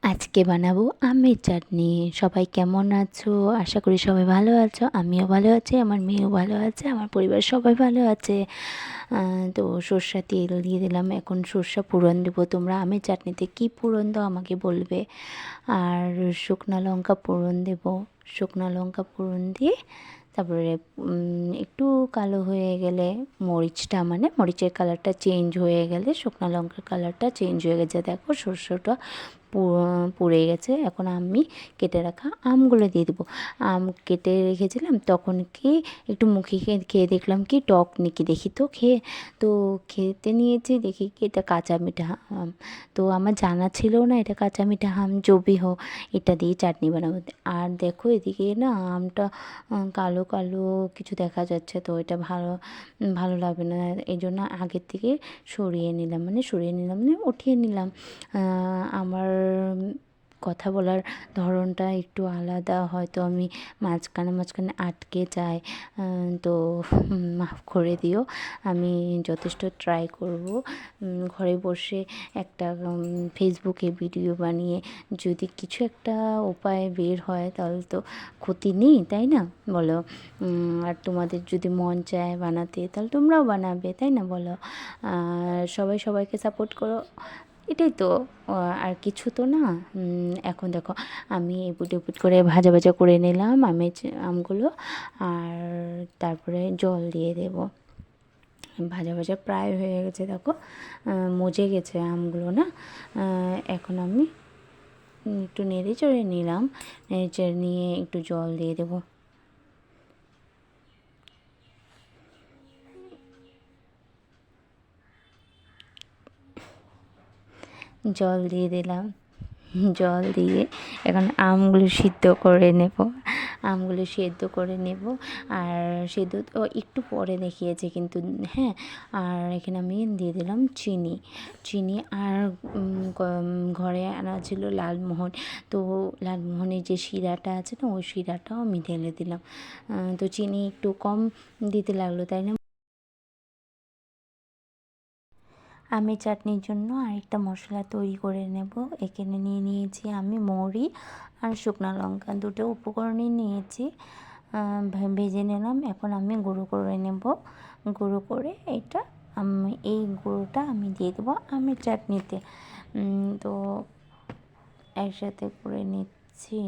আজকে বানাবো আমের চাটনি। সবাই কেমন আছো? আশা করি সবাই ভালো আছো। আমিও ভালো আছি, আমার মেয়েও ভালো আছে, আমার পরিবার সবাই ভালো আছে। তো সর্ষা তেল দিয়ে দিলাম, এখন সর্ষা ফোড়ন দেবো। তোমরা আমের চাটনিতে কী ফোড়ন দাও আমাকে বলবে। আর শুকনো লঙ্কা ফোড়ন দেবো। শুকনো লঙ্কা ফোড়ন দিয়ে তারপরে একটু কালো হয়ে গেলে মরিচটা, মানে মরিচের কালারটা চেঞ্জ হয়ে গেলে, শুকনো লঙ্কার কালারটা চেঞ্জ হয়ে গেছে, দেখো সর্ষেটা পুড়ে গেছে। এখন আমি কেটে রাখা আমগুলো দিয়ে দেবো। আম কেটে রেখেছিলাম, তখন কি একটু মুখে খেয়ে দেখলাম কি টক নাকি, দেখি তো খেয়ে, তো খেতে নিয়েছি, দেখি কি এটা কাঁচা মিঠা আম। তো আমার জানা ছিল না এটা কাঁচা মিঠা আম, জবি হোক এটা দিয়ে চাটনি বানাবো। আর দেখো এদিকে না আমটা কালো কালো কিছু দেখা যাচ্ছে, তো এটা ভালো ভালো লাগবে না, এই জন্য আগের থেকে সরিয়ে নিলাম, মানে উঠিয়ে নিলাম। আমার কথা বলার ধরনটা একটু আলাদা, হয়তো আমি মাঝখানে মাঝখানে আটকে যাই, তো মাফ করে দিও। আমি যথেষ্ট ট্রাই করব ঘরে বসে একটা ফেসবুকে ভিডিও বানিয়ে যদি কিছু একটা উপায় বের হয় তাহলে তো ক্ষতি নেই, তাই না বলো। আর তোমাদের যদি মন চায় বানাতে তাহলে তোমরাও বানাবে, তাই না বলো। সবাই সবাইকে সাপোর্ট করো, এটাই তো। আর কিছু তো না। এখন দেখো আমি এপুট এপুট করে ভাজা ভাজা করে নিলাম আমগুলো, আর তারপরে জল দিয়ে দেব। ভাজা ভাজা প্রায় হয়ে গেছে, দেখো মজে গেছে আমগুলো না। এখন আমি একটু নেড়ে চড়ে নিলাম, নেড়ে চড়ে নিয়ে একটু জল দিয়ে দেবো। জল দিয়ে দিলাম, জল দিয়ে এখন আমগুলো সিদ্ধ করে নেব। আমগুলো সেদ্ধ করে নেব, আর সেদ্ধ তো একটু পরে দেখিয়েছে কিন্তু, হ্যাঁ। আর এখানে আমি দিয়ে দিলাম চিনি। চিনি আর ঘরে আনা ছিল লালমোহন, তো লালমোহনের যে শিরাটা আছে না, ওই শিরাটাও আমি ঢেলে দিলাম। তো চিনি একটু কম দিতে লাগলো, তাই না। আমি চাটনির জন্য আরেকটা মশলা তৈরি করে নেব। এখানে নিয়ে নিয়েছি আমি মৌরি আর শুকনো লঙ্কা, দুটো উপকরণই নিয়েছি। ভেজে নিলাম, এখন আমি গুঁড়ো করে নেব। গুঁড়ো করে এই গুঁড়োটা আমি দিয়ে দেবো আমের চাটনিতে। তো একসাথে করে নিচ্ছি।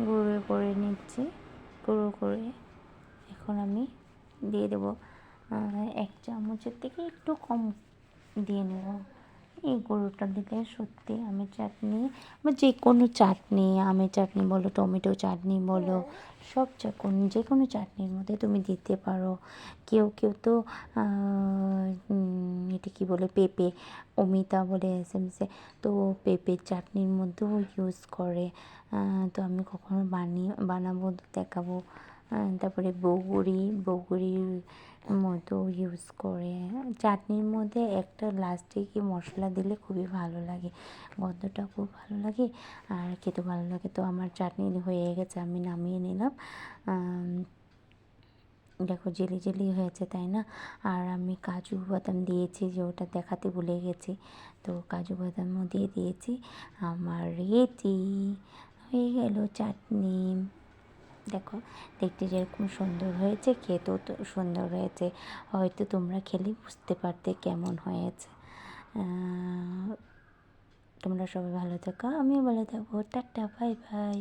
গুঁড়ো করে নিচ্ছি, গুঁড়ো করে এখন আমি দিয়ে দেবো 1 চামচের থেকে একটু কম দিয়ে নেব। এই গুঁড়োটা দিলে সত্যি আমের চাটনি বা যে কোনো চাটনি, আমের চাটনি বলো, টমেটো চাটনি বলো, সব যে কোনো চাটনির মধ্যে তুমি দিতে পারো। কেউ কেউ তো এটা কী বলে, পেঁপে, অমিতা বলে এসএমসে, তো পেঁপের চাটনির মধ্যেও ইউজ করে। তো আমি কখনো বানাবো, দেখাবো। তারপরে বগুড়ির মতো ইউজ করে। চাটনির মধ্যে একটা লাস্টে কি মশলা দিলে খুবই ভালো লাগে, গন্ধটা খুব ভালো লাগে আর খেতে ভালো লাগে। তো আমার চাটনি হয়ে গেছে, আমি নামিয়ে নিলাম। দেখো জেলি জেলি হয়েছে, তাই না। আর আমি কাজু বাদাম দিয়েছি, যে ওটা দেখাতে ভুলে গেছি, তো কাজু বাদামও দিয়ে দিয়েছি। আমার রেডি হয়ে গেল চাটনি। দেখো দেখতে যেরকম সুন্দর হয়েছে, খেতেও তো সুন্দর হয়েছে। হয়তো তোমরা খেলে বুঝতে পারতে কেমন হয়েছে। তোমরা সবাই ভালো থেকো, আমিও ভালো থাকবো। Tata, bye bye.